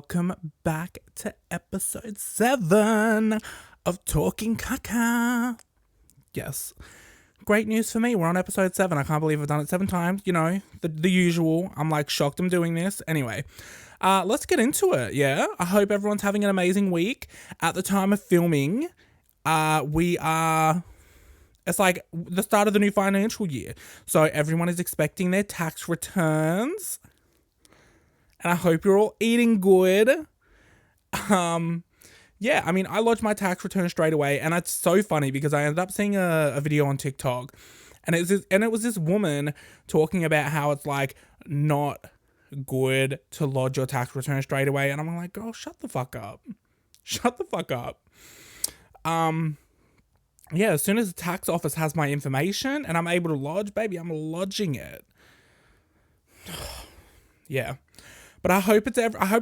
welcome back to episode 7 of Talking Kaka. Yes, great news for me. We're on episode 7. I can't believe I've done it 7 times. You know, the usual. I'm like shocked I'm doing this. Anyway, let's get into it, yeah? I hope everyone's having an amazing week. At the time of filming, it's like the start of the new financial year. So everyone is expecting their tax returns. And I hope you're all eating good. Yeah, I mean, I lodged my tax return straight away. And it's so funny because I ended up seeing a video on TikTok. And it was this woman talking about how it's like not good to lodge your tax return straight away. And I'm like, girl, shut the fuck up. Shut the fuck up. Yeah, as soon as the tax office has my information and I'm able to lodge, baby, I'm lodging it. Yeah. But I hope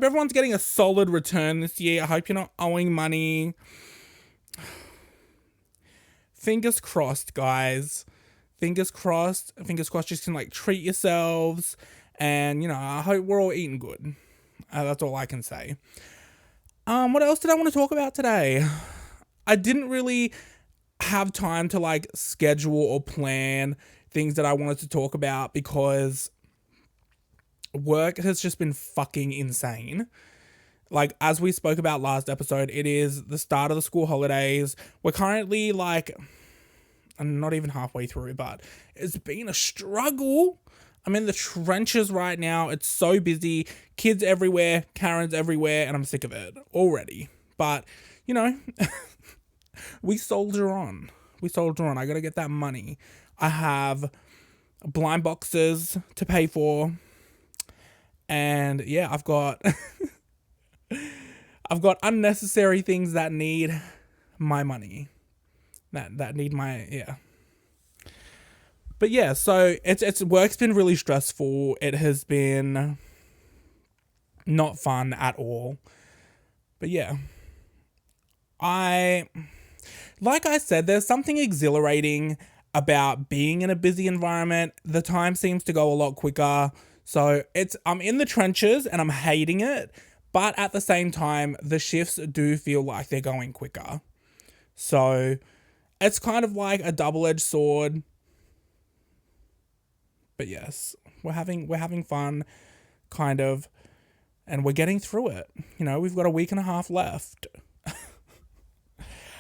everyone's getting a solid return this year. I hope you're not owing money. Fingers crossed, guys. Fingers crossed. Fingers crossed you can like treat yourselves. And, you know, I hope we're all eating good. That's all I can say. What else did I want to talk about today? I didn't really have time to like schedule or plan things that I wanted to talk about because work has just been fucking insane. Like, as we spoke about last episode, it is the start of the school holidays. We're currently like, I'm not even halfway through, but it's been a struggle. I'm in the trenches right now. It's so busy. Kids everywhere, Karens everywhere, and I'm sick of it already. But, you know, we soldier on. I gotta get that money. I have blind boxes to pay for. And yeah, I've got unnecessary things that need my money. That need my, yeah. But yeah, so it's work's been really stressful. It has been not fun at all. But yeah. Like I said, there's something exhilarating about being in a busy environment. The time seems to go a lot quicker. So I'm in the trenches and I'm hating it, but at the same time, the shifts do feel like they're going quicker. So it's kind of like a double-edged sword. But yes, we're having fun, kind of, and we're getting through it. You know, we've got a week and a half left.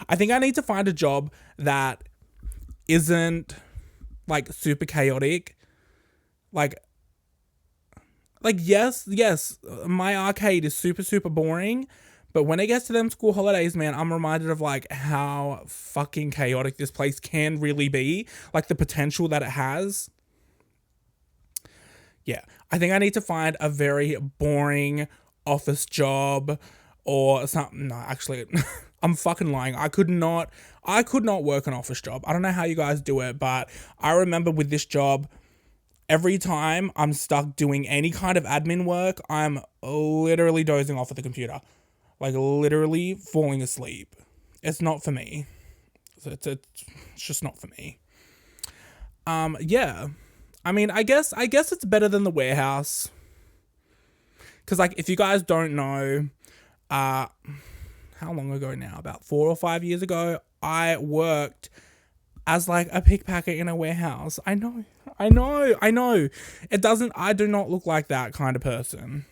I think I need to find a job that isn't like super chaotic. Like yes, my arcade is super, super boring, but when it gets to them school holidays, man, I'm reminded of like how fucking chaotic this place can really be, like the potential that it has. Yeah, I think I need to find a very boring office job or something. No, actually, I'm fucking lying. I could not work an office job. I don't know how you guys do it, but I remember with this job, every time I'm stuck doing any kind of admin work, I'm literally dozing off at the computer. Like, literally falling asleep. It's not for me. It's just not for me. Yeah. I mean, I guess it's better than the warehouse. Because, like, if you guys don't know, how long ago now? About 4 or 5 years ago, I worked as like a pickpacker in a warehouse. I know. I do not look like that kind of person.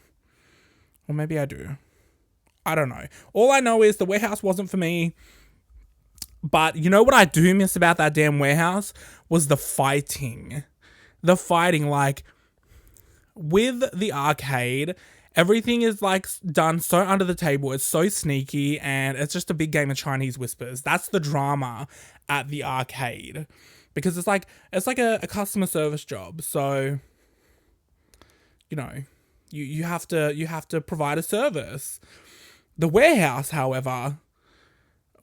Or maybe I do. I don't know. All I know is the warehouse wasn't for me. But you know what I do miss about that damn warehouse? Was the fighting. Like, with the arcade, everything is like done so under the table. It's so sneaky and it's just a big game of Chinese whispers. That's the drama at the arcade. Because it's like a customer service job. So, you know, you have to provide a service. The warehouse, however,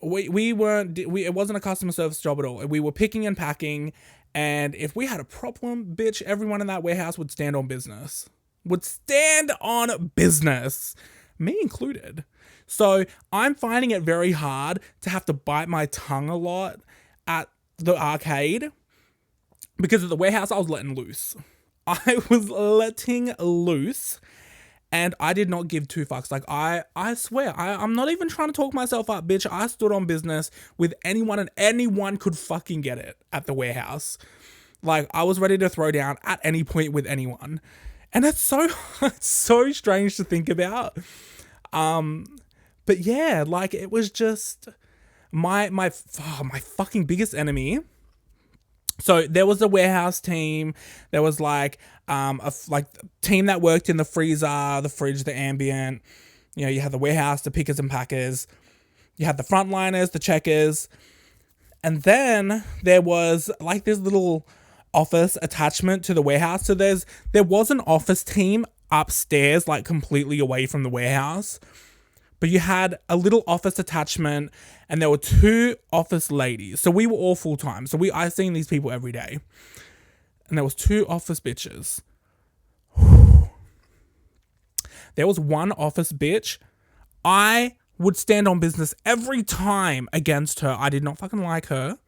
it wasn't a customer service job at all. We were picking and packing, and if we had a problem, bitch, everyone in that warehouse would stand on business. Me included. So I'm finding it very hard to have to bite my tongue a lot at the arcade because at the warehouse I was letting loose. And I did not give two fucks. Like, I swear, I'm not even trying to talk myself up, bitch. I stood on business with anyone, and anyone could fucking get it at the warehouse. Like, I was ready to throw down at any point with anyone. And it's so, it's so strange to think about. But yeah, like, it was just my fucking biggest enemy. So there was a warehouse team. There was like a team that worked in the freezer, the fridge, the ambient. You know, you had the warehouse, the pickers and packers. You had the frontliners, the checkers. And then there was like this little office attachment to the warehouse. So there was an office team upstairs, like completely away from the warehouse. But you had a little office attachment, and there were two office ladies. So we were all full-time. So I seen these people every day. And there was two office bitches. There was one office bitch. I would stand on business every time against her. I did not fucking like her.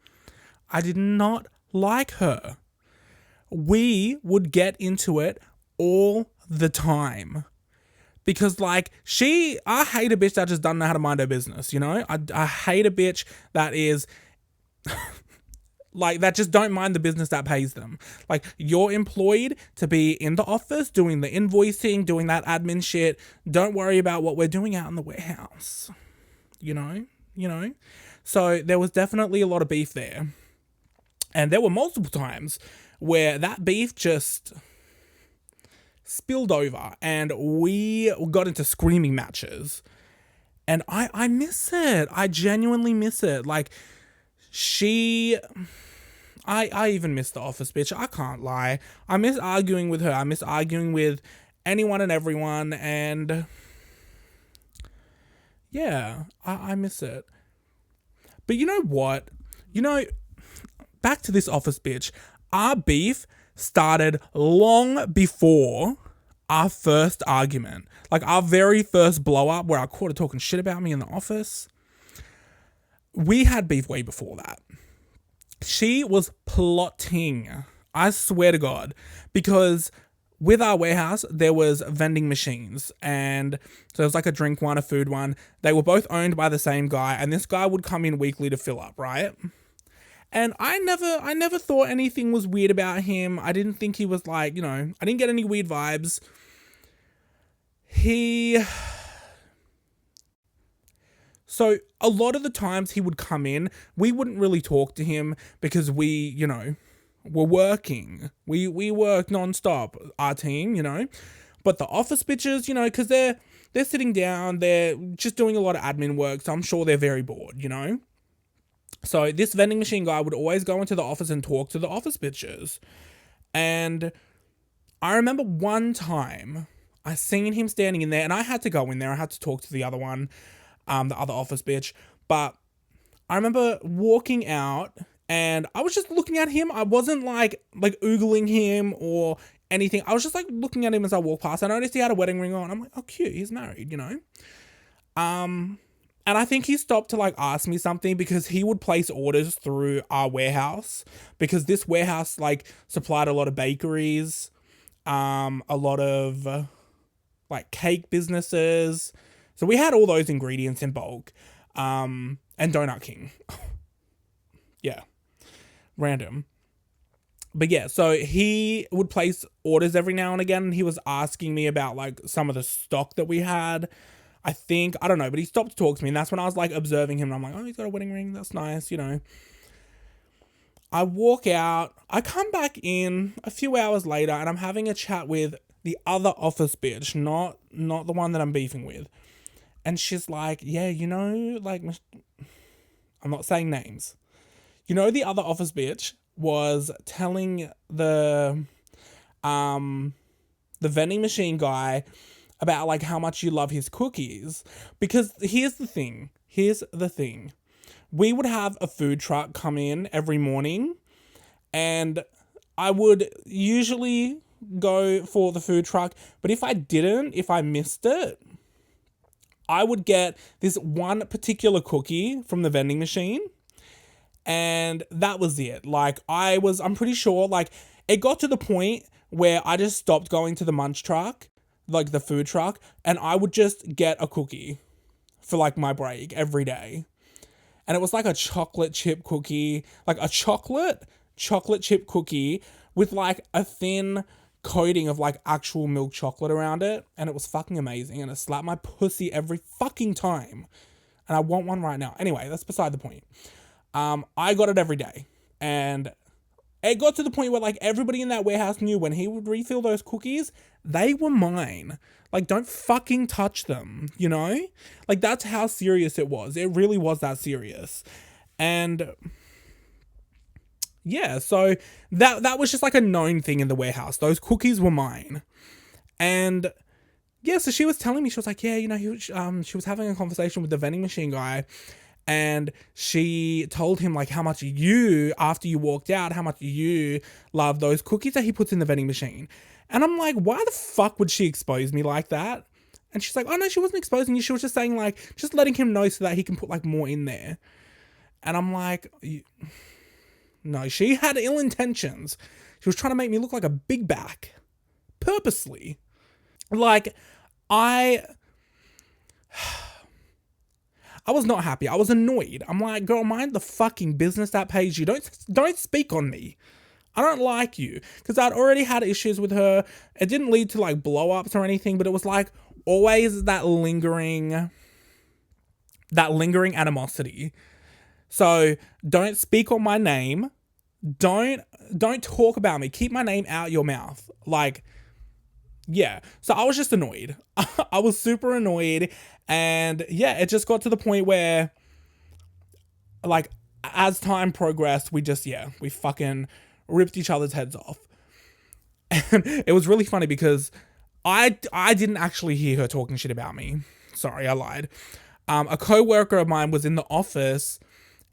I did not like her. We would get into it all the time. Because, like, I hate a bitch that just doesn't know how to mind her business, you know? I hate a bitch that is, like, that just don't mind the business that pays them. Like, you're employed to be in the office, doing the invoicing, doing that admin shit. Don't worry about what we're doing out in the warehouse. You know? So, there was definitely a lot of beef there. And there were multiple times where that beef just spilled over and we got into screaming matches, and I miss it. I genuinely miss it. Like, I even miss the office bitch. I can't lie. I miss arguing with her. I miss arguing with anyone and everyone, and yeah, I miss it. But you know what? Back to this office bitch. Our beef started long before our first argument. Like, our very first blow up where I caught her talking shit about me in the office. We had beef way before that. She was plotting. I swear to God. Because with our warehouse, there was vending machines. And so it was like a drink one, a food one. They were both owned by the same guy. And this guy would come in weekly to fill up, right? And I never thought anything was weird about him. I didn't think he was like, I didn't get any weird vibes. So a lot of the times he would come in, we wouldn't really talk to him because we, were working. We work nonstop, our team, But the office bitches, because they're sitting down, they're just doing a lot of admin work, so I'm sure they're very bored, So this vending machine guy would always go into the office and talk to the office bitches. And I remember one time I seen him standing in there, and I had to go in there. I had to talk to the other one, the other office bitch. But I remember walking out and I was just looking at him. I wasn't like oogling him or anything. I was just like looking at him as I walked past. I noticed he had a wedding ring on. I'm like, oh, cute. He's married, And I think he stopped to like ask me something because he would place orders through our warehouse, because this warehouse like supplied a lot of bakeries, a lot of like cake businesses. So we had all those ingredients in bulk, and Donut King. Yeah. Random. But yeah, so he would place orders every now and again. And he was asking me about like some of the stock that we had. I don't know, but he stopped to talk to me, and that's when I was like observing him, and I'm like, oh, he's got a wedding ring, that's nice, I walk out, I come back in a few hours later, and I'm having a chat with the other office bitch, not the one that I'm beefing with. And she's like, yeah, like, I'm not saying names. The other office bitch was telling the vending machine guy about like how much you love his cookies. Because here's the thing. We would have a food truck come in every morning, and I would usually go for the food truck. But if I missed it, I would get this one particular cookie from the vending machine, and that was it. Like, I'm pretty sure, like, it got to the point where I just stopped going to the munch truck. like the food truck, and I would just get a cookie for like my break every day. And it was like a chocolate chip cookie, like a chocolate chip cookie with like a thin coating of like actual milk chocolate around it. And it was fucking amazing. And it slapped my pussy every fucking time. And I want one right now. Anyway, that's beside the point. I got it every day. And it got to the point where like everybody in that warehouse knew when he would refill those cookies, they were mine. Like, don't fucking touch them, you know? Like, that's how serious it was. It really was that serious. And yeah, so that was just like a known thing in the warehouse. Those cookies were mine. And yeah, so she was telling me, she was like, yeah, you know, she was having a conversation with the vending machine guy, and she told him like how much after you walked out, how much you love those cookies that he puts in the vending machine. And I'm like, why the fuck would she expose me like that? And she's like, oh no, she wasn't exposing you. She was just saying like, just letting him know so that he can put like more in there. And I'm like, no, she had ill intentions. She was trying to make me look like a big back. Purposely. Like, I was not happy. I was annoyed. I'm like, girl, mind the fucking business that pays you. Don't speak on me. I don't like you. Because I'd already had issues with her. It didn't lead to like blow-ups or anything, but it was like always that lingering animosity. So don't speak on my name. Don't talk about me. Keep my name out your mouth. Like, yeah. So I was just annoyed. I was super annoyed. And yeah, it just got to the point where like as time progressed, we fucking ripped each other's heads off. And it was really funny because I didn't actually hear her talking shit about me. Sorry, I lied. A co-worker of mine was in the office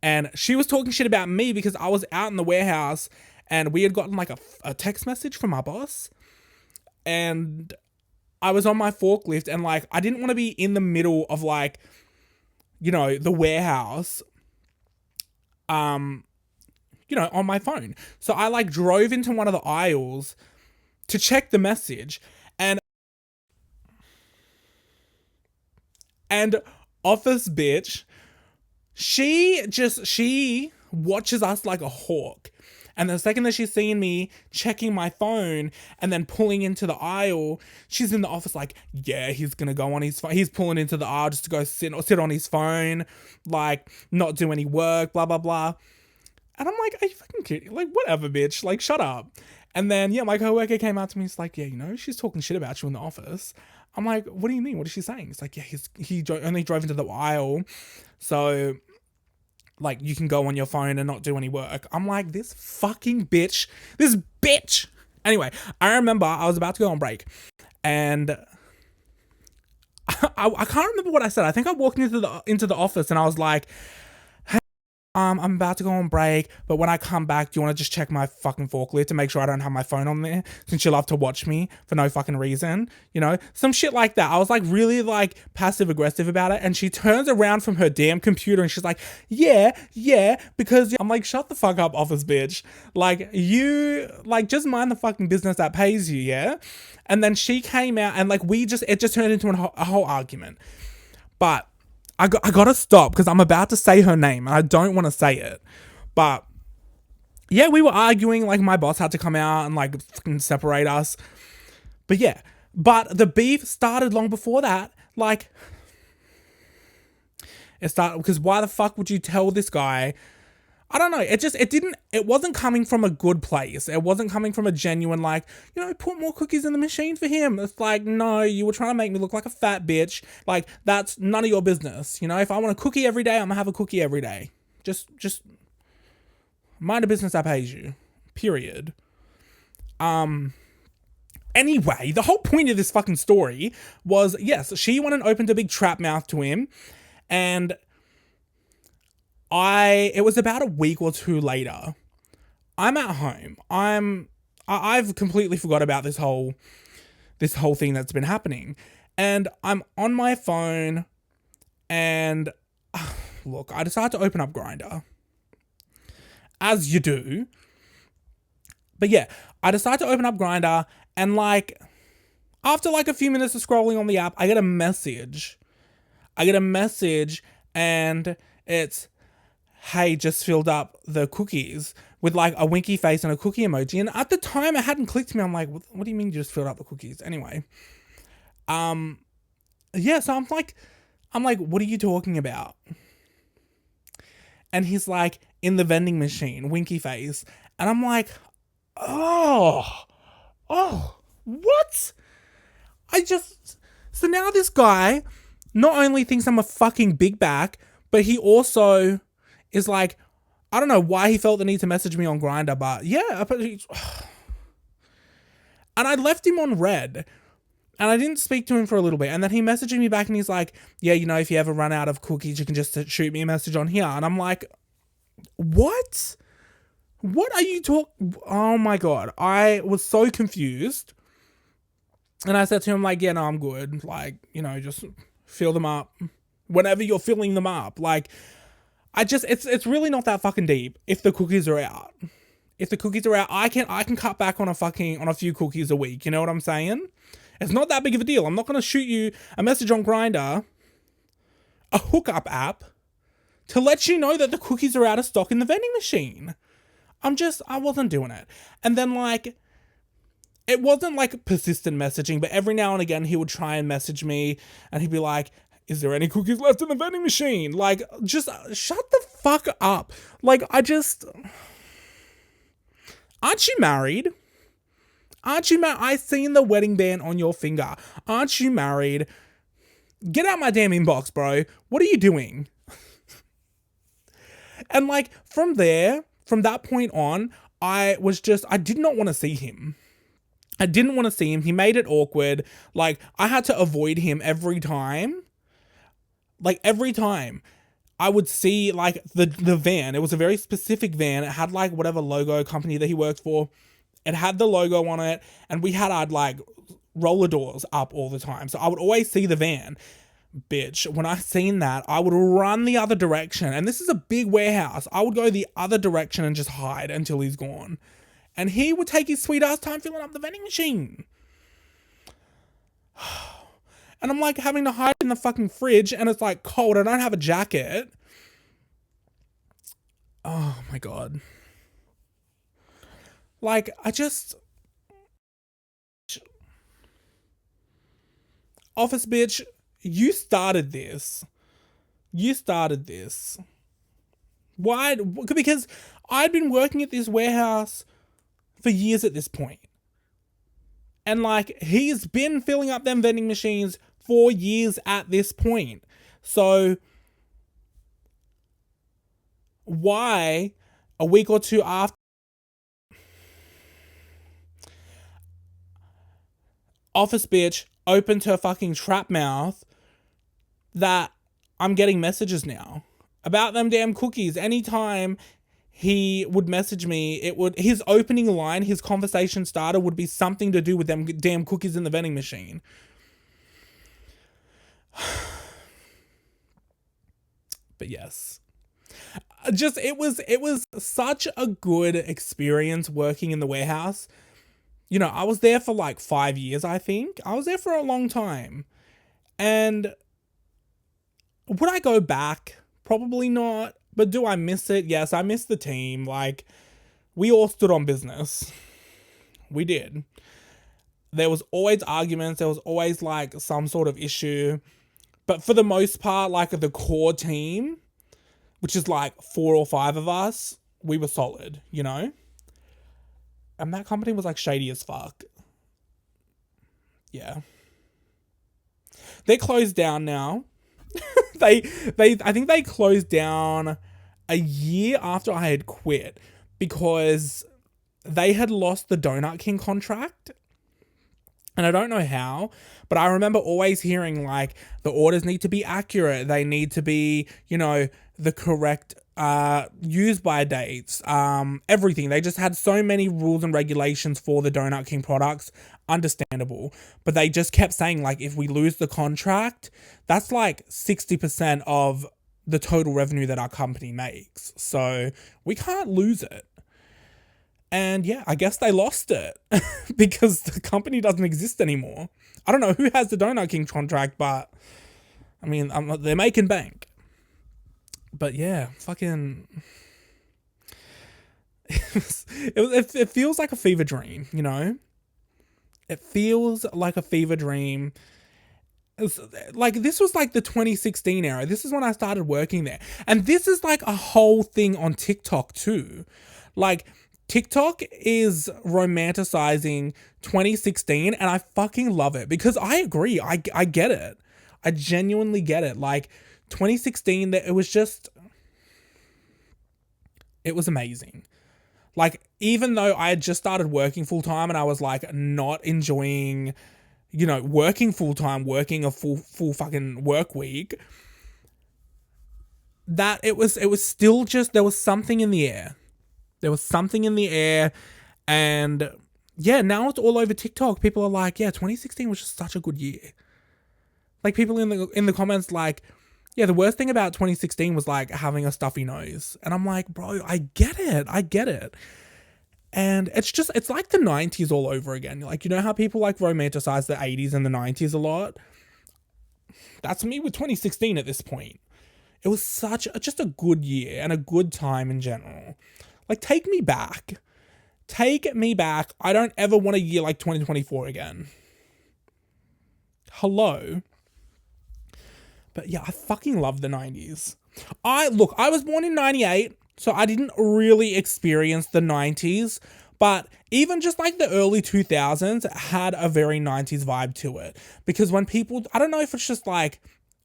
and she was talking shit about me because I was out in the warehouse and we had gotten like a text message from our boss. And I was on my forklift and like I didn't want to be in the middle of like, you know, the warehouse you know, on my phone. So I like drove into one of the aisles to check the message, and office bitch, she watches us like a hawk. And the second that she's seeing me checking my phone and then pulling into the aisle, she's in the office like, yeah, he's going to go on his phone. He's pulling into the aisle just to go sit on his phone, like not do any work, blah, blah, blah. And I'm like, are you fucking kidding? Like, whatever, bitch. Like, shut up. And then, yeah, my coworker came out to me. He's like, yeah, you know, she's talking shit about you in the office. I'm like, what do you mean? What is she saying? It's like, yeah, he only drove into the aisle. So, like, you can go on your phone and not do any work. I'm like, this fucking bitch. This bitch. Anyway, I remember I was about to go on break. And I can't remember what I said. I think I walked into the office and I was like, I'm about to go on break, but when I come back, do you want to just check my fucking forklift to make sure I don't have my phone on there? Since you love to watch me for no fucking reason, you know? Some shit like that. I was like really like passive aggressive about it, and she turns around from her damn computer and she's like, yeah, because I'm like, shut the fuck up, office bitch. Like, you, like, just mind the fucking business that pays you, yeah? And then she came out and like it just turned into a whole argument. But I gotta stop because I'm about to say her name and I don't want to say it. But yeah, we were arguing, like my boss had to come out and like fucking separate us. But yeah, but the beef started long before that. Like, it started because why the fuck would you tell this guy? I don't know. It wasn't coming from a good place. It wasn't coming from a genuine, like, you know, put more cookies in the machine for him. It's like, no, you were trying to make me look like a fat bitch. Like, that's none of your business. You know, if I want a cookie every day, I'm gonna have a cookie every day. Just mind a business that pays you. Period. Anyway, the whole point of this fucking story was, yes, she went and opened a big trap mouth to him, and it was about a week or two later. I'm at home. I've completely forgot about this whole thing that's been happening. And I'm on my phone and look, I decided to open up Grindr. As you do. But yeah, I decided to open up Grindr and like, After like a few minutes of scrolling on the app, I get a message. And it's, hey, just filled up the cookies, with like a winky face and a cookie emoji. And at the time it hadn't clicked to me. I'm like, what do you mean you just filled up the cookies? Anyway. Yeah, so I'm like, what are you talking about? And he's like, in the vending machine, winky face. And I'm like, oh, what? So now this guy not only thinks I'm a fucking big back, but he also is like, I don't know why he felt the need to message me on Grindr, but yeah. And I left him on red. And I didn't speak to him for a little bit. And then he messaged me back and he's like, yeah, if you ever run out of cookies, you can just shoot me a message on here. And I'm like, what? What are you talking? Oh my God. I was so confused. And I said to him, like, yeah, no, I'm good. Like, just fill them up whenever you're filling them up. Like, it's really not that fucking deep if the cookies are out. If the cookies are out, I can cut back on a few cookies a week. You know what I'm saying? It's not that big of a deal. I'm not going to shoot you a message on Grindr, a hookup app, to let you know that the cookies are out of stock in the vending machine. I wasn't doing it. And then, like, it wasn't like persistent messaging, but every now and again he would try and message me and he'd be like, is there any cookies left in the vending machine? Like, just shut the fuck up. Like, aren't you married? I seen the wedding band on your finger. Aren't you married? Get out my damn inbox, bro. What are you doing? And like, from that point on, I did not want to see him. I didn't want to see him. He made it awkward. Like, I had to avoid him every time. Like, every time I would see like the van. It was a very specific van. It had like whatever logo company that he worked for. It had the logo on it, and we had our like roller doors up all the time. So I would always see the van. Bitch, when I seen that, I would run the other direction. And this is a big warehouse. I would go the other direction and just hide until he's gone. And he would take his sweet ass time filling up the vending machine. And I'm like having to hide in the fucking fridge, and it's like cold. I don't have a jacket. Oh my God. Like, office bitch, you started this. Why? Because I'd been working at this warehouse for years at this point. And like, he's been filling up them vending machines for years at this point. So why a week or two after office bitch opened her fucking trap mouth that I'm getting messages now about them damn cookies? Anytime he would message me, his opening line, his conversation starter would be something to do with them damn cookies in the vending machine. But yes. It was such a good experience working in the warehouse. I was there for like 5 years, I think. I was there for a long time. And would I go back? Probably not. But do I miss it? Yes, I miss the team. Like, we all stood on business. We did. There was always arguments. There was always like some sort of issue. But for the most part, like the core team, which is like 4 or 5 of us, we were solid, And that company was like shady as fuck. Yeah. They closed down now. I think they closed down a year after I had quit because they had lost the Donut King contract. And I don't know how, but I remember always hearing like the orders need to be accurate. They need to be, the correct use by dates, everything. They just had so many rules and regulations for the Donut King products. Understandable. But they just kept saying like, if we lose the contract, that's like 60% of the total revenue that our company makes. So we can't lose it. And yeah, I guess they lost it because the company doesn't exist anymore. I don't know who has the Donut King contract, but I mean, they're making bank. But yeah, fucking. It feels like a fever dream, you know? It feels like a fever dream. Like, this was like the 2016 era. This is when I started working there. And this is like a whole thing on TikTok too. Like, TikTok is romanticizing 2016, and I fucking love it because I agree. I get it. I genuinely get it. Like, 2016, it was amazing. Like, even though I had just started working full time and I was like not enjoying, working full time, working a full fucking work week, that it was still just, there was something in the air. There was something in the air, and yeah, now it's all over TikTok. People are like, yeah, 2016 was just such a good year. Like, people in the comments like, yeah, the worst thing about 2016 was like having a stuffy nose. And I'm like, bro, I get it. And it's like the 90s all over again. Like, you know how people like romanticize the 80s and the 90s a lot? That's me with 2016 at this point. It was just a good year and a good time in general. Like, take me back. Take me back. I don't ever want a year like 2024 again. Hello. But yeah, I fucking love the 90s. I was born in 98, so I didn't really experience the 90s, but even just like the early 2000s had a very 90s vibe to it. Because when people, I don't know if it's just like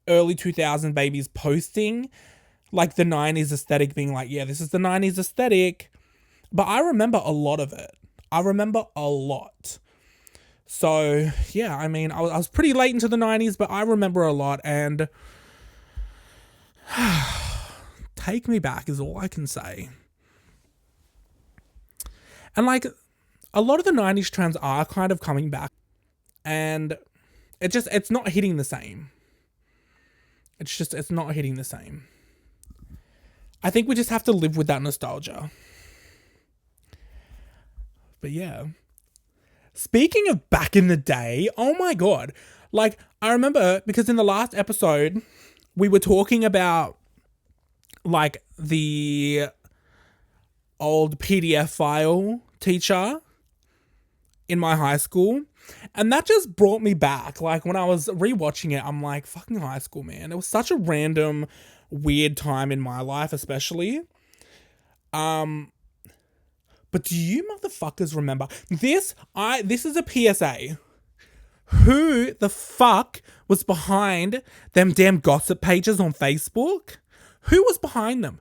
early 2000 babies posting like the 90s aesthetic, being like, yeah, this is the 90s aesthetic. But I remember a lot of it. I remember a lot. So, yeah, I mean, I was pretty late into the 90s, but I remember a lot, and take me back is all I can say. And, like, a lot of the 90s trends are kind of coming back, and it's not hitting the same. It's not hitting the same. I think we just have to live with that nostalgia. But yeah. Speaking of back in the day, oh my God. Like, I remember because in the last episode, we were talking about like the old PDF file teacher in my high school. And that just brought me back. Like, when I was rewatching it, I'm like, fucking high school, man. It was such a random, weird time in my life, especially. But do you motherfuckers remember this? This is a PSA. Who the fuck was behind them damn gossip pages on Facebook? Who was behind them?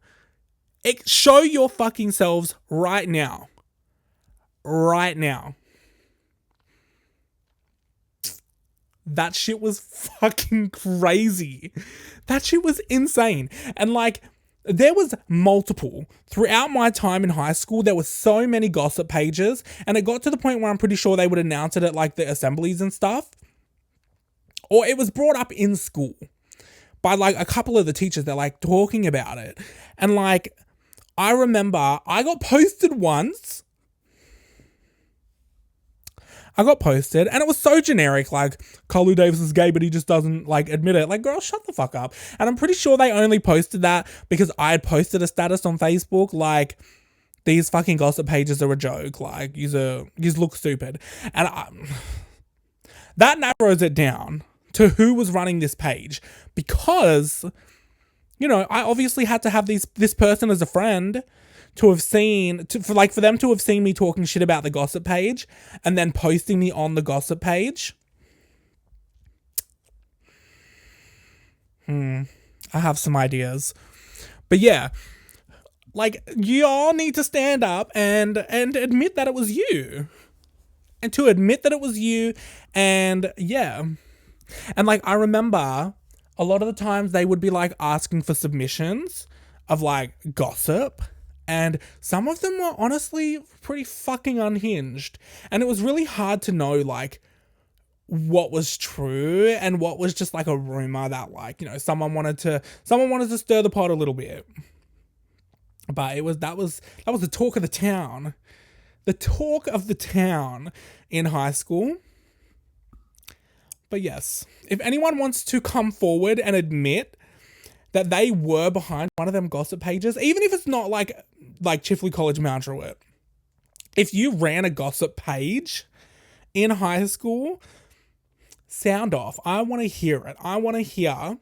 Show your fucking selves right now. Right now. That shit was fucking crazy. That shit was insane. And like, there was multiple. Throughout my time in high school, there were so many gossip pages, and it got to the point where I'm pretty sure they would announce it at like the assemblies and stuff. Or it was brought up in school by like a couple of the teachers. They're like talking about it. And like, I remember I got posted once. And it was so generic, like, Carlu Davis is gay, but he just doesn't, like, admit it. Like, girl, shut the fuck up. And I'm pretty sure they only posted that because I had posted a status on Facebook, like, these fucking gossip pages are a joke. Like, you look stupid. And that narrows it down to who was running this page. Because, I obviously had to have this person as a friend to have seen, for them to have seen me talking shit about the gossip page and then posting me on the gossip page. I have some ideas. But yeah, like, you all need to stand up and admit that it was you. And to admit that it was you, and yeah. And like, I remember a lot of the times they would be like asking for submissions of like gossip. And some of them were honestly pretty fucking unhinged. And it was really hard to know, like, what was true and what was just like a rumor that, like, someone wanted to stir the pot a little bit. But that was the talk of the town. the talk of the town in high school. But yes, if anyone wants to come forward and admit that they were behind one of them gossip pages, even if it's not like Chifley College Mount Druitt, if you ran a gossip page in high school, sound off. I want to hear it. I want to hear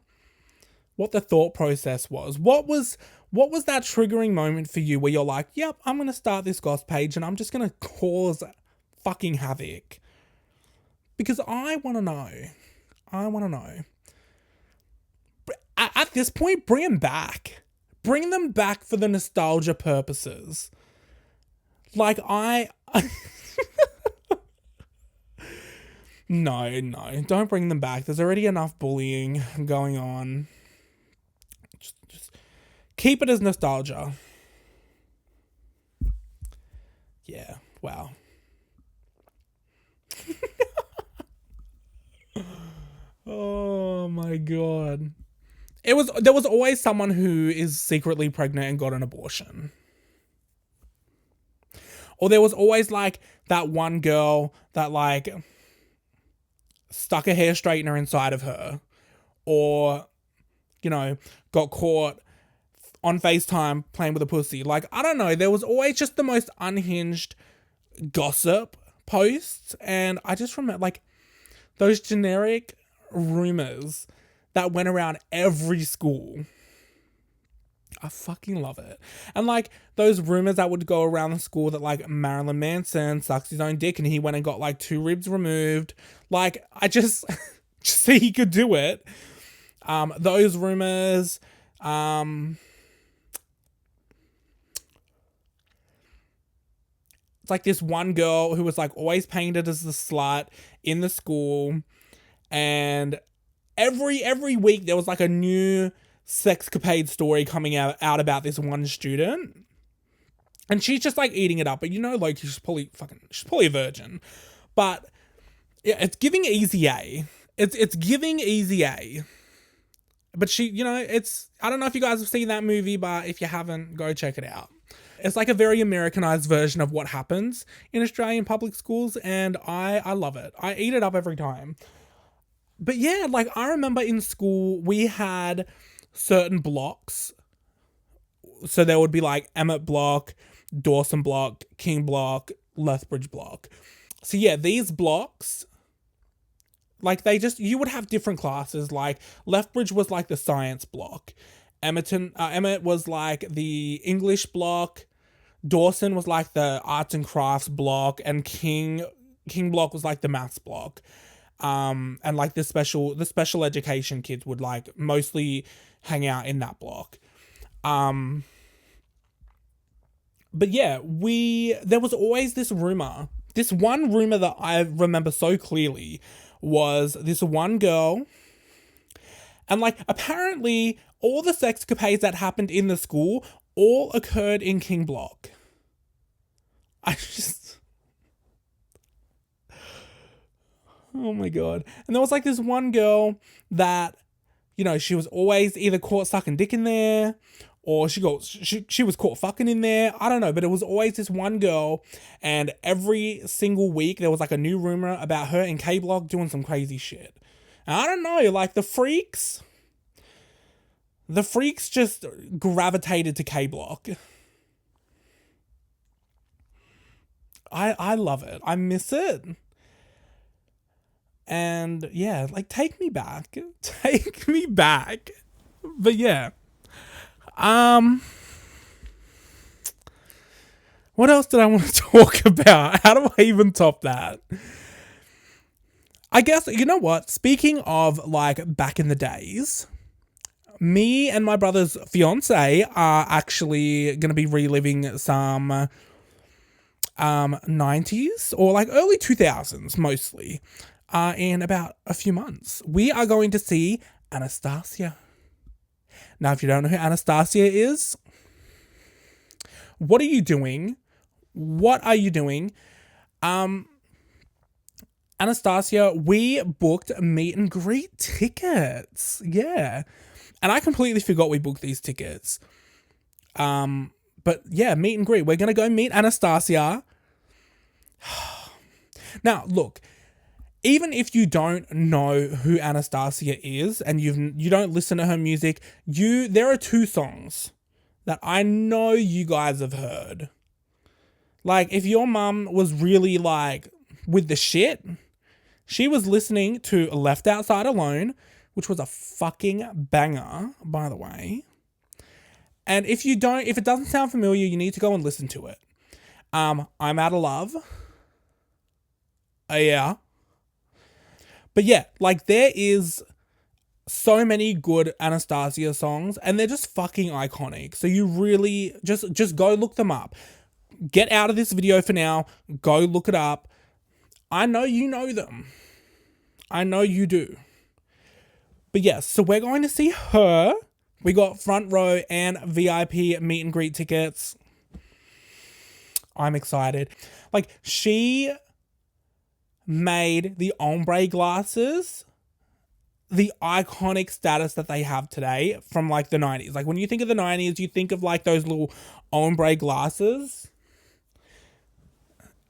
what the thought process was. What was that triggering moment for you where you're like, yep, I'm going to start this gossip page and I'm just going to cause fucking havoc? Because I want to know. I want to know. At this point, bring them back. Bring them back for the nostalgia purposes. Like, No, don't bring them back. There's already enough bullying going on. Just keep it as nostalgia. Yeah, wow. Oh my god. There was always someone who is secretly pregnant and got an abortion. Or there was always like that one girl that like stuck a hair straightener inside of her, or, you know, got caught on FaceTime playing with a pussy. Like, I don't know, there was always just the most unhinged gossip posts, and I just remember, like, those generic rumors that went around every school. I fucking love it. And like those rumors that would go around the school that like Marilyn Manson sucks his own dick and he went and got like 2 ribs removed. Like, I just see he could do it. Those rumors, it's like this one girl who was like always painted as the slut in the school, and every week there was like a new sexcapade story coming out about this one student, and she's just like eating it up. But you know, like, she's probably a virgin. But yeah, it's giving easy A. It's giving easy A. But she, you know, I don't know if you guys have seen that movie, but if you haven't, go check it out. It's like a very Americanized version of what happens in Australian public schools, and I love it. I eat it up every time. But yeah, like, I remember in school we had certain blocks. So there would be like Emmett block, Dawson block, King block, Lethbridge block. So yeah, these blocks, like, you would have different classes. Like, Lethbridge was like the science block. Emmett was like the English block. Dawson was like the arts and crafts block, and King block was like the maths block. And like the special education kids would like mostly hang out in that block. But yeah, there was always this rumor. This one rumor that I remember so clearly was this one girl. And like, apparently all the sexcapades that happened in the school all occurred in King block. Oh my god. And there was like this one girl that, you know, she was always either caught sucking dick in there, or she was caught fucking in there. I don't know, but it was always this one girl, and every single week there was like a new rumor about her in K block doing some crazy shit. And I don't know, like, the freaks just gravitated to K block. I love it. I miss it. And yeah, like, take me back. Take me back. But yeah. What else did I want to talk about? How do I even top that? I guess, you know what? Speaking of like back in the days, me and my brother's fiance are actually going to be reliving some 90s or like early 2000s mostly in about a few months. We are going to see Anastasia. Now, if you don't know who Anastasia is, what are you doing? What are you doing? Anastasia, we booked meet and greet tickets. Yeah. And I completely forgot we booked these tickets. But yeah, meet and greet. We're going to go meet Anastasia. Now, look, even if you don't know who Anastasia is and you don't listen to her music, there are 2 songs that I know you guys have heard. Like, if your mum was really like with the shit, she was listening to Left Outside Alone, which was a fucking banger, by the way. And if it doesn't sound familiar, you need to go and listen to it. I'm Out of Love. Yeah. But yeah, like, there is so many good Anastasia songs, and they're just fucking iconic. So you really just go look them up. Get out of this video for now. Go look it up. I know you know them. I know you do. But yes, so we're going to see her. We got front row and VIP meet and greet tickets. I'm excited. Like, she made the ombre glasses the iconic status that they have today from like the 90s. Like, when you think of the 90s, you think of like those little ombre glasses.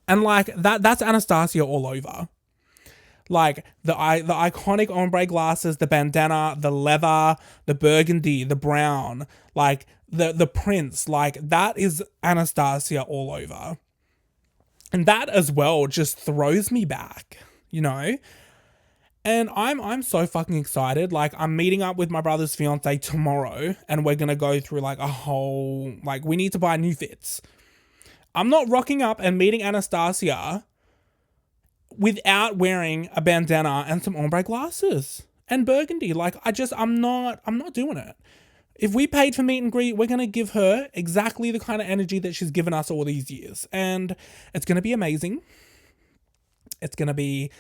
And like that's Anastasia all over. Like the iconic ombre glasses, the bandana, the leather, the burgundy, the brown, like the prints, like that is Anastasia all over. And that as well just throws me back, you know? And I'm so fucking excited. Like, I'm meeting up with my brother's fiance tomorrow, and we're gonna go through like a whole, like, we need to buy new fits. I'm not rocking up and meeting Anastasia without wearing a bandana and some ombre glasses and burgundy. Like, I'm not doing it. If we paid for meet and greet, we're going to give her exactly the kind of energy that she's given us all these years. And it's going to be amazing. It's going to be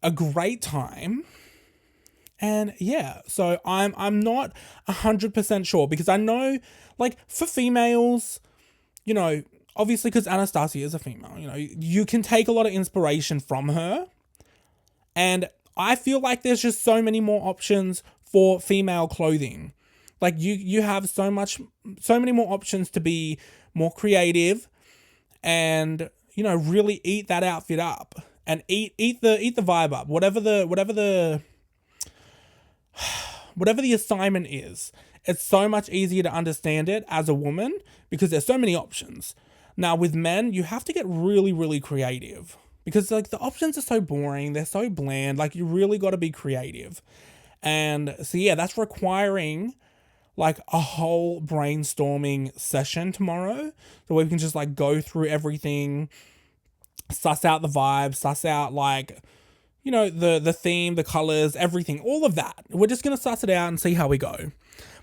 a great time. And yeah, so I'm not 100% sure, because I know, like, for females, you know, obviously, because Anastasia is a female, you know, you can take a lot of inspiration from her. And I feel like there's just so many more options for female clothing. Like, you have so many more options to be more creative and, you know, really eat that outfit up and eat the vibe up. Whatever the assignment is, it's so much easier to understand it as a woman because there's so many options. Now, with men, you have to get really, really creative because, like, the options are so boring. They're so bland. Like, you really got to be creative. And so, yeah, that's requiring, like, a whole brainstorming session tomorrow so we can just, like, go through everything, suss out the vibe, suss out, like, you know, the theme, the colors, everything, all of that. We're just going to suss it out and see how we go.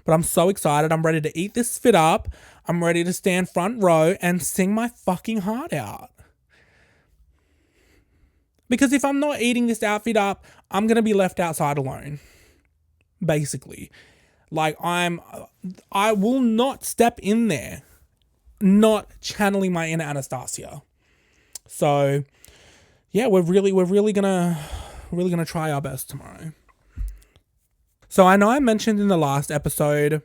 But I'm so excited. I'm ready to eat this fit up. I'm ready to stand front row and sing my fucking heart out. Because if I'm not eating this outfit up, I'm going to be left outside alone. Basically. Like, I will not step in there not channeling my inner Anastasia. So, yeah, we're really gonna try our best tomorrow. So I know I mentioned in the last episode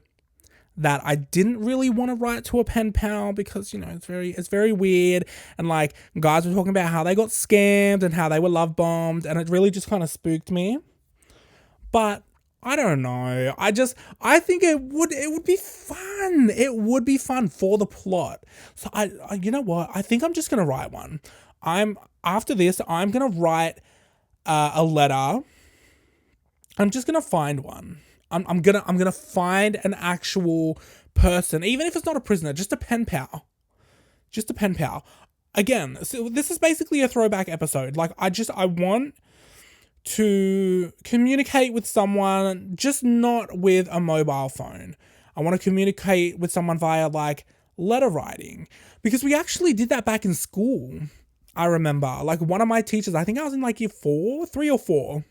that I didn't really want to write to a pen pal because, you know, it's very weird, and like, guys were talking about how they got scammed and how they were love bombed, and it really just kind of spooked me. But I don't know. I think it would be fun. It would be fun for the plot. So I you know what? I think I'm just gonna write one. After this, I'm gonna write a letter. I'm just gonna find one. I'm gonna find an actual person, even if it's not a prisoner, just a pen pal. Just a pen pal. Again, so this is basically a throwback episode. Like, I want to communicate with someone, just not with a mobile phone. I want to communicate with someone via, like, letter writing, because we actually did that back in school. I remember, like, one of my teachers, I think I was in like year 3 or 4.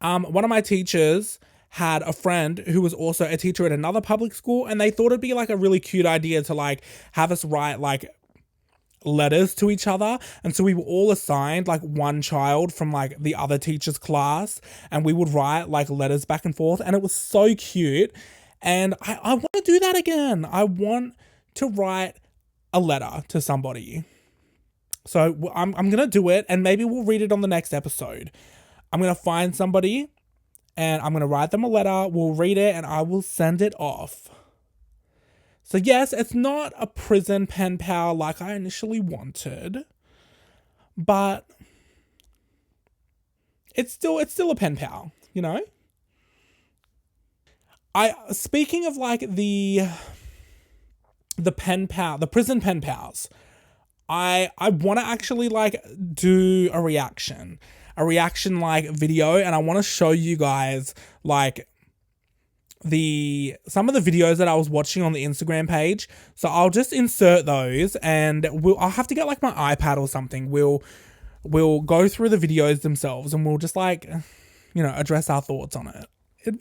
One of my teachers had a friend who was also a teacher at another public school, and they thought it'd be like a really cute idea to, like, have us write, like, letters to each other. And so we were all assigned, like, one child from, like, the other teacher's class, and we would write, like, letters back and forth, and it was so cute. And I want to do that again. I want to write a letter to somebody. So I'm gonna do it, and maybe we'll read it on the next episode. I'm gonna find somebody, and I'm gonna write them a letter. We'll read it, and I will send it off. So yes, it's not a prison pen pal like I initially wanted, but it's still a pen pal, you know? Speaking of like the pen pal, the prison pen pals, I want to actually like do a reaction like video, and I want to show you guys like some of the videos that I was watching on the Instagram page. So I'll just insert those, and I'll have to get like my iPad or something. We'll go through the videos themselves, and we'll just like, address our thoughts on it. It'd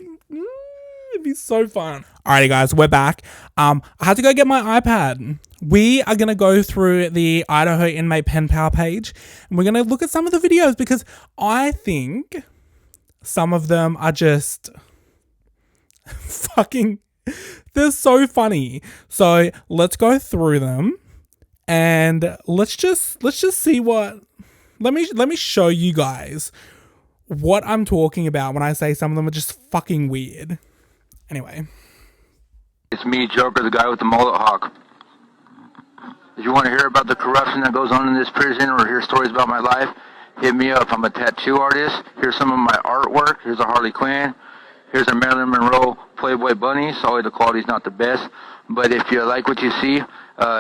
be so fun. Alrighty guys, we're back. I had to go get my iPad. We are going to go through the Idaho Inmate Pen Pal page, and we're going to look at some of the videos because I think some of them are just fucking, they're so funny. So let's go through them, and let's just see what, let me show you guys what I'm talking about when I say some of them are just fucking weird. Anyway. It's me, Joker, the guy with the mullet hawk. If you want to hear about the corruption that goes on in this prison or hear stories about my life, hit me up. I'm a tattoo artist. Here's some of my artwork. Here's a Harley Quinn. Here's a Marilyn Monroe Playboy bunny. Sorry, the quality's not the best. But if you like what you see,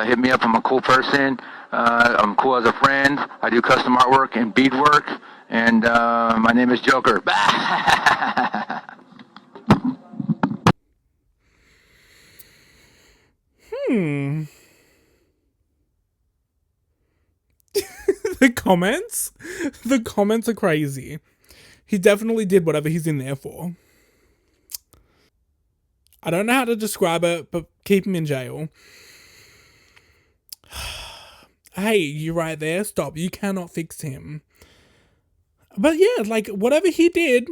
hit me up. I'm a cool person. I'm cool as a friend. I do custom artwork and beadwork. And my name is Joker. The comments are crazy. He definitely did whatever he's in there for. I don't know how to describe it, but keep him in jail. Hey, you right there? Stop. You cannot fix him. But yeah, like, whatever he did,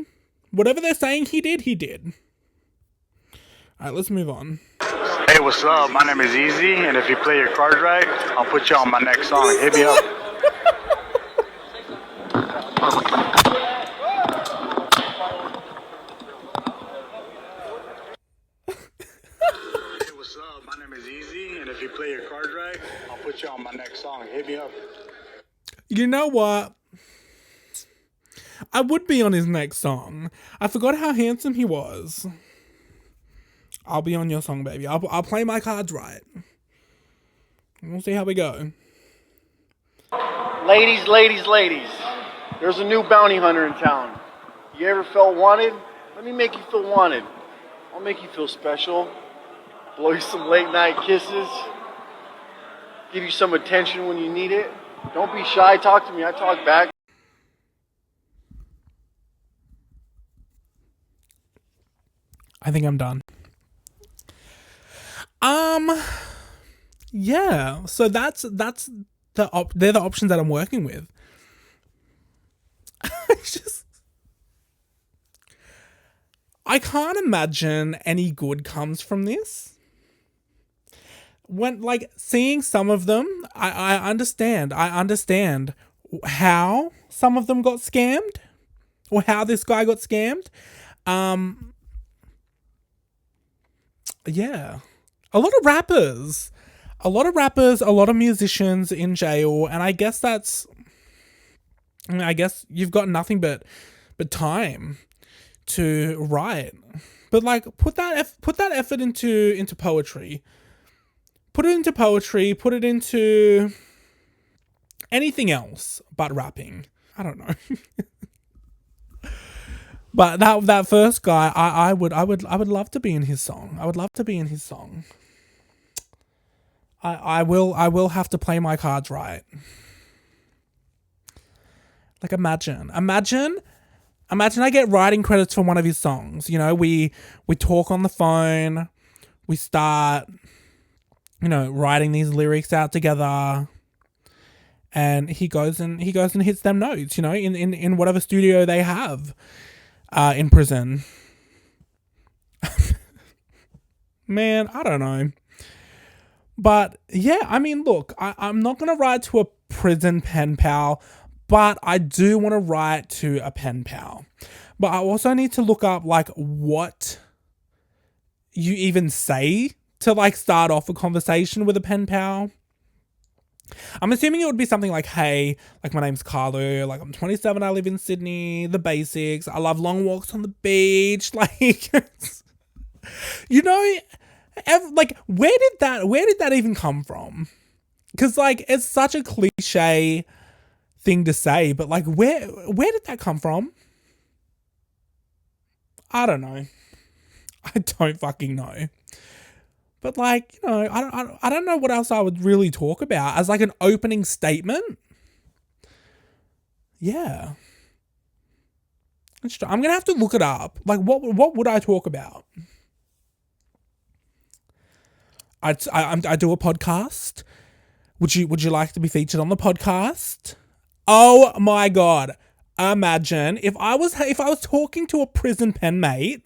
whatever they're saying he did. Alright, let's move on. Hey, what's up? My name is Easy, and if you play your cards right, I'll put you on my next song. Hit me up. Hey, what's up? My name is Easy, and if you play your cards right, I'll put you on my next song. Hit me up. You know what? I would be on his next song. I forgot how handsome he was. I'll be on your song, baby. I'll play my cards right. We'll see how we go. Ladies, ladies, ladies. There's a new bounty hunter in town. You ever felt wanted? Let me make you feel wanted. I'll make you feel special. Blow you some late night kisses. Give you some attention when you need it. Don't be shy. Talk to me. I talk back. I think I'm done. Yeah. So they're the options that I'm working with. I can't imagine any good comes from this. When like seeing some of them, I understand how some of them got scammed, or how this guy got scammed. Yeah. A lot of rappers, a lot of musicians in jail, and I guess you've got nothing but time to write. But like put that effort into poetry. Put it into poetry, put it into anything else but rapping. I don't know. But that first guy, I would love to be in his song. I would love to be in his song. I will have to play my cards right. Like imagine I get writing credits for one of his songs. You know, we talk on the phone, we start, writing these lyrics out together, and he goes and hits them notes, in whatever studio they have. In prison. Man, I don't know. But yeah, I mean, look, I'm not going to write to a prison pen pal, but I do want to write to a pen pal. But I also need to look up like what you even say to like start off a conversation with a pen pal. I'm assuming it would be something like, hey, like my name's Carlo, like I'm 27, I live in Sydney, the basics, I love long walks on the beach, like, you know, like where did that even come from? Because like it's such a cliche thing to say, but like where did that come from? I don't know. I don't fucking know. But like, you know, I don't know what else I would really talk about as like an opening statement. Yeah. I'm gonna have to look it up. Like, what would I talk about? I do a podcast. Would you like to be featured on the podcast? Oh my god! Imagine if I was talking to a prison pen mate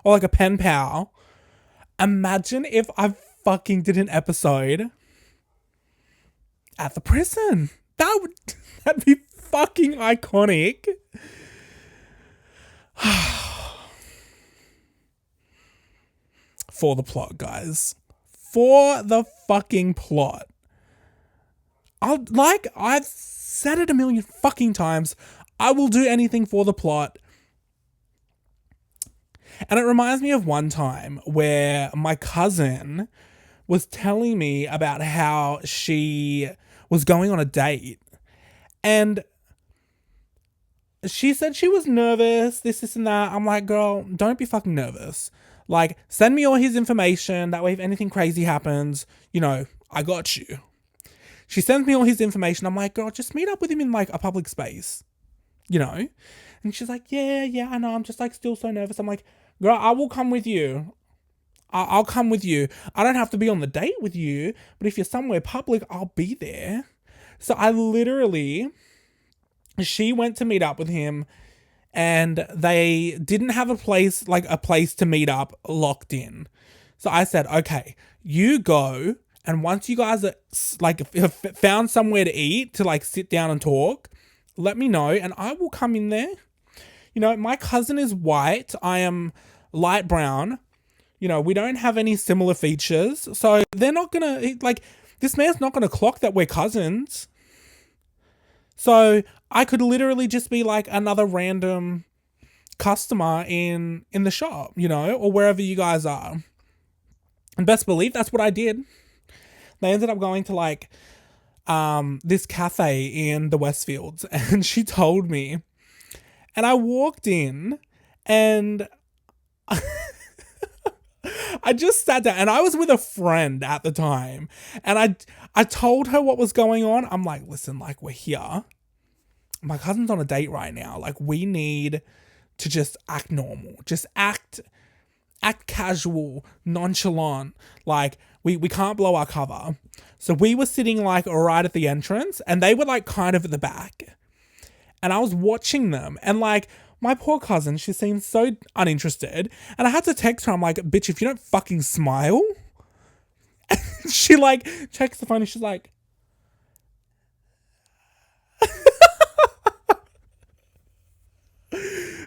or like a pen pal. Imagine if I fucking did an episode at the prison. That'd be fucking iconic. For the plot, guys. For the fucking plot. I've said it a million fucking times. I will do anything for the plot. And it reminds me of one time where my cousin was telling me about how she was going on a date. And she said she was nervous, this and that. I'm like, girl, don't be fucking nervous. Like, send me all his information. That way if anything crazy happens, you know, I got you. She sends me all his information. I'm like, girl, just meet up with him in like a public space, you know? And she's like, yeah, I know. I'm just like still so nervous. I'm like, girl, I will come with you. I'll come with you. I don't have to be on the date with you, but if you're somewhere public, I'll be there. So she went to meet up with him and they didn't have a place to meet up locked in. So I said, okay, you go. And once you guys are like have found somewhere to eat, to like sit down and talk, let me know and I will come in there. You know, my cousin is white. I am light brown. You know, we don't have any similar features. So they're not going to, like, this man's not going to clock that we're cousins. So I could literally just be like another random customer in the shop, you know, or wherever you guys are. And best believe that's what I did. They ended up going to like this cafe in the Westfields and she told me. And I walked in and I just sat down and I was with a friend at the time. And I told her what was going on. I'm like, listen, like we're here. My cousin's on a date right now. Like we need to just act normal. Just act casual, nonchalant. Like we can't blow our cover. So we were sitting like right at the entrance and they were like kind of at the back. And I was watching them and like my poor cousin, she seemed so uninterested. And I had to text her. I'm like, bitch, if you don't fucking smile. And she like checks the phone and she's like,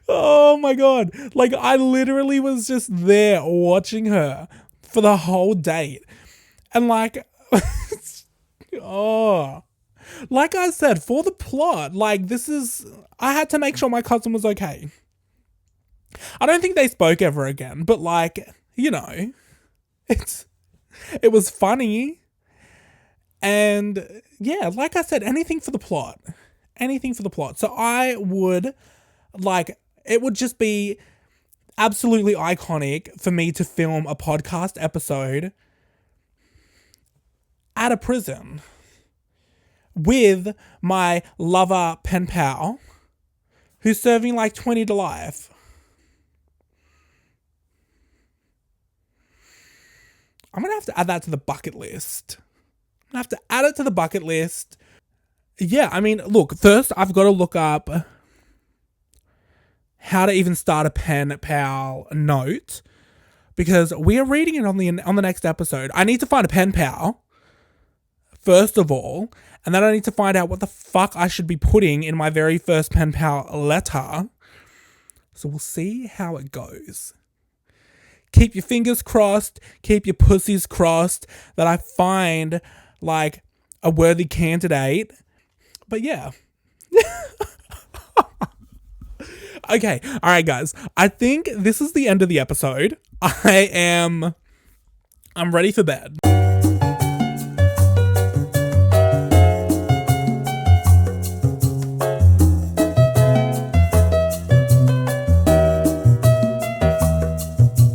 oh my God. Like I literally was just there watching her for the whole date. And like, oh, like I said, for the plot, like I had to make sure my cousin was okay. I don't think they spoke ever again, but like, you know, it was funny. And yeah, like I said, anything for the plot. Anything for the plot. So I would like, it would just be absolutely iconic for me to film a podcast episode at a prison with my lover pen pal who's serving like 20 to life. I'm going to have to add that to the bucket list. I'm going to have to add it to the bucket list. Yeah, I mean, look, first I've got to look up how to even start a pen pal note because we are reading it on the next episode. I need to find a pen pal first of all, and then I need to find out what the fuck I should be putting in my very first pen pal letter. So we'll see how it goes. Keep your fingers crossed, keep your pussies crossed that I find like a worthy candidate. But yeah. Okay, alright guys. I think this is the end of the episode. I'm ready for bed.